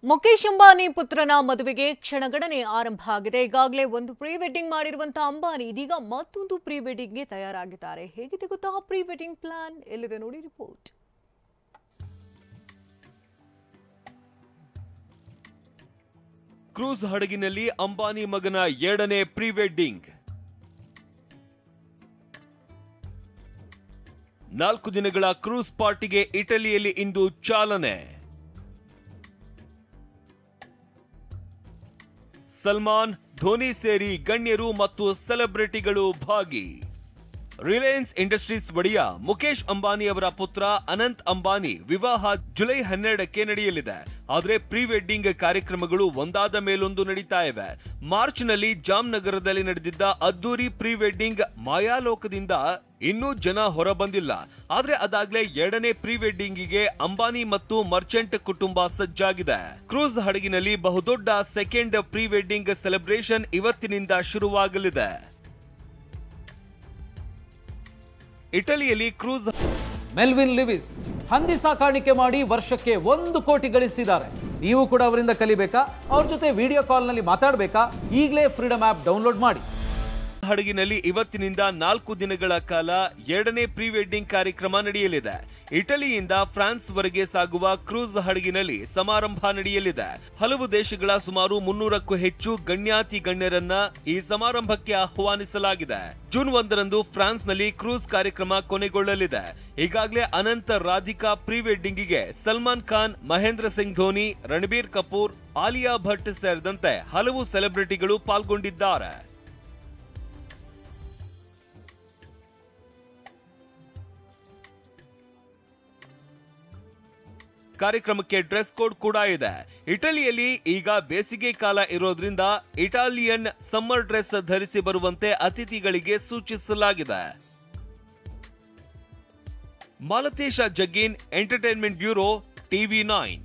ಮುಕೇಶ್ ಅಂಬಾನಿ ಪುತ್ರನ ಮದುವೆಗೆ ಕ್ಷಣಗಣನೆ ಆರಂಭ ಆಗಿದೆ. ಈಗಾಗಲೇ ಒಂದು ಪ್ರೀ ವೆಡ್ಡಿಂಗ್ ಮಾಡಿರುವಂತಹ ಅಂಬಾನಿ ಇದೀಗ ಮತ್ತೊಂದು ಪ್ರೀ ವೆಡ್ಡಿಂಗ್ಗೆ ತಯಾರಾಗಿದ್ದಾರೆ. ಹೇಗಿದೆ ಗೊತ್ತಾ ಪ್ರೀ ವೆಡ್ಡಿಂಗ್ ಪ್ಲಾನ್? ಎಲ್ಲಿದೆ ನೋಡಿ ರಿಪೋರ್ಟ್. ಕ್ರೂಸ್ ಹಡಗಿನಲ್ಲಿ ಅಂಬಾನಿ ಮಗನ 2ನೇ ಪ್ರೀ ವೆಡ್ಡಿಂಗ್. 4 ದಿನಗಳ ಕ್ರೂಸ್ ಪಾರ್ಟಿಗೆ ಇಟಲಿಯಲ್ಲಿ ಇಂದು ಚಾಲನೆ. ಸಲ್ಮಾನ್, ಧೋನಿ ಸೇರಿ ಗಣ್ಯರು ಮತ್ತು ಸೆಲೆಬ್ರಿಟಿಗಳು ಭಾಗಿ. ರಿಲಯನ್ಸ್ ಇಂಡಸ್ಟ್ರೀಸ್ ಒಡೆಯ ಮುಕೇಶ್ ಅಂಬಾನಿ ಅವರ ಪುತ್ರ ಅನಂತ್ ಅಂಬಾನಿ ವಿವಾಹ ಜುಲೈ 12ಕ್ಕೆ ನಡೆಯಲಿದೆ. ಆದರೆ ಪ್ರೀ ವೆಡ್ಡಿಂಗ್ ಕಾರ್ಯಕ್ರಮಗಳು ಒಂದಾದ ಮೇಲೊಂದು ನಡೀತಾ ಇವೆ. ಮಾರ್ಚ್ನಲ್ಲಿ ಜಾಮ್ನಗರದಲ್ಲಿ ನಡೆದಿದ್ದ ಅದ್ದೂರಿ ಪ್ರೀ ವೆಡ್ಡಿಂಗ್ ಮಾಯಾಲೋಕದಿಂದ ಇನ್ನೂ ಜನ ಹೊರಬಂದಿಲ್ಲ. ಆದ್ರೆ ಅದಾಗ್ಲೇ 2ನೇ ಪ್ರೀ ವೆಡ್ಡಿಂಗಿಗೆ ಅಂಬಾನಿ ಮತ್ತು ಮರ್ಚೆಂಟ್ ಕುಟುಂಬ ಸಜ್ಜಾಗಿದೆ. ಕ್ರೂಸ್ ಹಡಗಿನಲ್ಲಿ ಬಹುದೊಡ್ಡ ಸೆಕೆಂಡ್ ಪ್ರೀ ವೆಡ್ಡಿಂಗ್ ಸೆಲೆಬ್ರೇಷನ್ ಇವತ್ತಿನಿಂದ ಶುರುವಾಗಲಿದೆ. ಇಟಲಿಯಲ್ಲಿ ಕ್ರೂಸ್ ಮೆಲ್ವಿನ್ ಲಿವಿಸ್ ಹಂದಿ ಸಾಕಾಣಿಕೆ ಮಾಡಿ ವರ್ಷಕ್ಕೆ 1 ಕೋಟಿ ಗಳಿಸ್ತಿದ್ದಾರೆ. ನೀವು ಕೂಡ ಅವರಿಂದ ಕಲಿಬೇಕಾ? ಅವ್ರ ಜೊತೆ ವಿಡಿಯೋ ಕಾಲ್ನಲ್ಲಿ ಮಾತಾಡಬೇಕಾ? ಈಗಲೇ ಫ್ರೀಡಮ್ ಆಪ್ ಡೌನ್ಲೋಡ್ ಮಾಡಿ. ಹಡಗಿನಲ್ಲಿ ಇವತ್ತಿನಿಂದ 4 ದಿನಗಳ ಕಾಲ 2ನೇ ಪ್ರೀ ವೆಡ್ಡಿಂಗ್ ಕಾರ್ಯಕ್ರಮ ನಡೆಯಲಿದೆ. ಇಟಲಿಯಿಂದ ಫ್ರಾನ್ಸ್ ವರೆಗೆ ಸಾಗುವ ಕ್ರೂಸ್ ಹಡಗಿನಲ್ಲಿ ಸಮಾರಂಭ ನಡೆಯಲಿದೆ. ಹಲವು ದೇಶಗಳ ಸುಮಾರು 300ಕ್ಕೂ ಹೆಚ್ಚು ಗಣ್ಯಾತಿ ಗಣ್ಯರನ್ನ ಈ ಸಮಾರಂಭಕ್ಕೆ ಆಹ್ವಾನಿಸಲಾಗಿದೆ. ಜೂನ್ 1ರಂದು ಫ್ರಾನ್ಸ್ನಲ್ಲಿ ಕ್ರೂಸ್ ಕಾರ್ಯಕ್ರಮ ಕೊನೆಗೊಳ್ಳಲಿದೆ. ಈಗಾಗಲೇ ಅನಂತ್ ರಾಧಿಕಾ ಪ್ರೀ ವೆಡ್ಡಿಂಗಿಗೆ ಸಲ್ಮಾನ್ ಖಾನ್, ಮಹೇಂದ್ರ ಸಿಂಗ್ ಧೋನಿ, ರಣಬೀರ್ ಕಪೂರ್, ಆಲಿಯಾ ಭಟ್ ಸೇರಿದಂತೆ ಹಲವು ಸೆಲೆಬ್ರಿಟಿಗಳು ಪಾಲ್ಗೊಂಡಿದ್ದಾರೆ. ಕಾರ್ಯಕ್ರಮಕ್ಕೆ ಡ್ರೆಸ್ ಕೋಡ್ ಕೂಡ ಇದೆ. ಇಟಲಿಯಲ್ಲಿ ಈಗ ಬೇಸಿಗೆ ಕಾಲ ಇರೋದ್ರಿಂದ ಇಟಾಲಿಯನ್ ಸಮ್ಮರ್ ಡ್ರೆಸ್ ಧರಿಸಿ ಬರುವಂತೆ ಅತಿಥಿಗಳಿಗೆ ಸೂಚಿಸಲಾಗಿದೆ. Malatesha Jaggin, entertainment bureau, TV9.